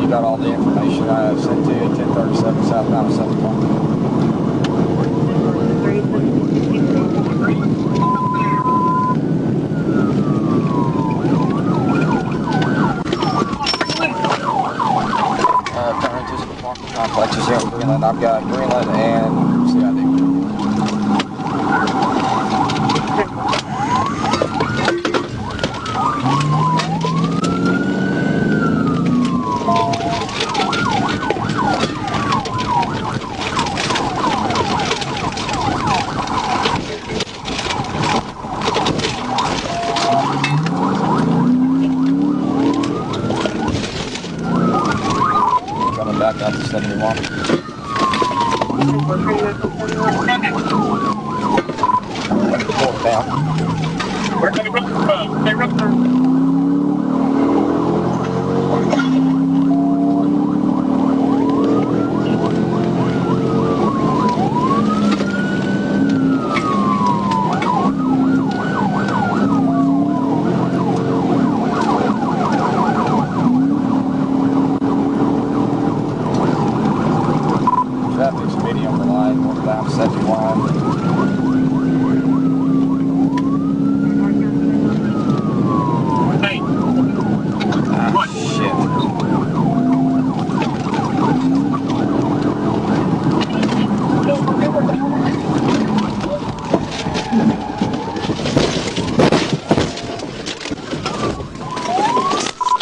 got all the information I sent to you at 1037 southbound of 71. Complexes here in Greenland. I've got Greenland and CID. Coming back out to 71. Traffic's medium for line, northbound 71.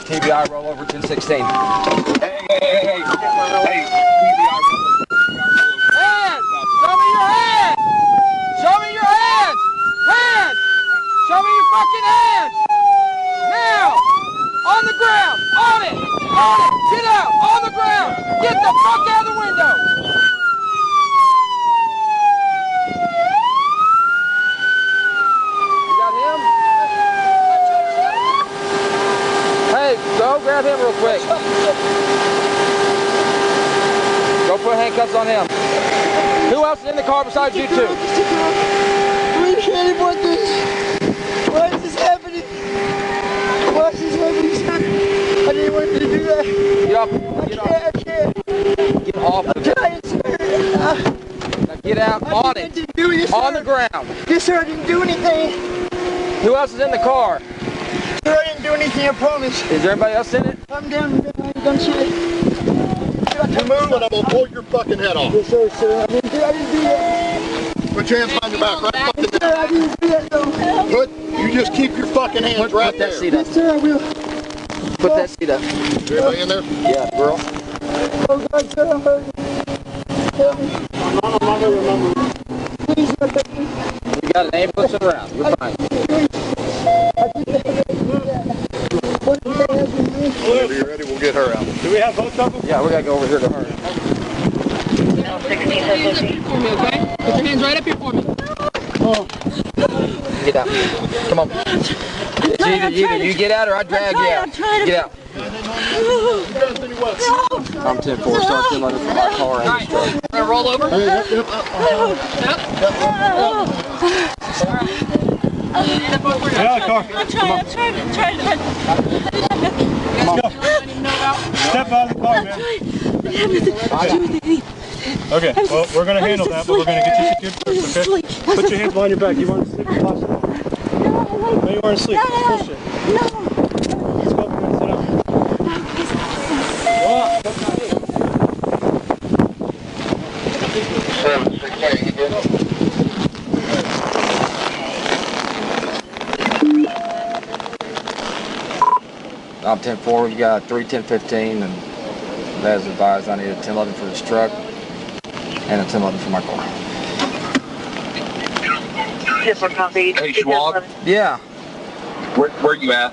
TBI rollover 1016. Hey. TBI hands! Show me your hands! Show me your hands! Hands! Show me your fucking hands! Now! On the ground! On it! On it! Get out! On the ground! Get the fuck out of the window! You got him? Hey, go grab him real quick. Go put handcuffs on him. Who else is in the car besides you two? We can't want this. Why is this happening? Why is this happening, sir? I didn't want you to do that. Get off. I can't. Get off. I'm trying, sir. Now get out on it. Didn't do this, on sir. the ground. Yes, sir, I didn't do anything. Who else is in the car? Sir, I didn't do anything, I promise. Is there anybody else in it? I'm down. I ain't done shit. You move and I'm gonna pull your fucking head off. Yes, sir. I didn't do that. Put your hands behind your back, right fucking Yes, sir, I didn't do that, though. You just keep your fucking hands right Put there. that seat up. Yes, sir, I will. Put that seat up. Is everybody in there? Yeah, girl. Oh, God, sir, I'm hurting. Help me. I'm not gonna remember. Please, sir, take me. You got an ambulance around. You're fine. Whenever you're ready, we'll get her out. Do we have both of them? Yeah, we gotta go over here to her. For me, okay? Put your hands right up here for me. Get out. Come on. It's either you get out or I drag you out. Get out. I'm 10-4. Start 10 letter from my car and this truck. We're gonna roll over. Get out of the car. I'm trying. Let's go. Step out of the car, man. Okay, well, we're going to handle that, but we're going to get you secured first, okay? Put your hands behind your back. You want to sleep or possible? No, you want to sleep. Bullshit. Let's go up and sit down. I'm 10-4. You got 3-10-15, and as advised, I need a 10-11 for this truck and a 10-11 for my car. Hey, Schwab. Yeah. Where you at?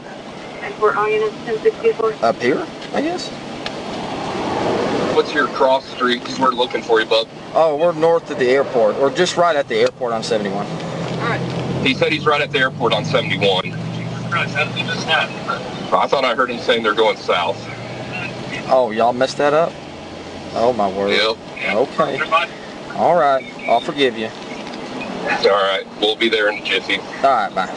We're on unit 1064. Up here, I guess. What's your cross street? Because we're looking for you, bub. Oh, we're north of the airport, or just right at the airport on 71. He said he's right at the airport on 71. I thought I heard him saying they're going south. Oh, y'all messed that up? Oh, my word. Yep. Okay. All right. I'll forgive you. All right. We'll be there in a jiffy. All right, bye.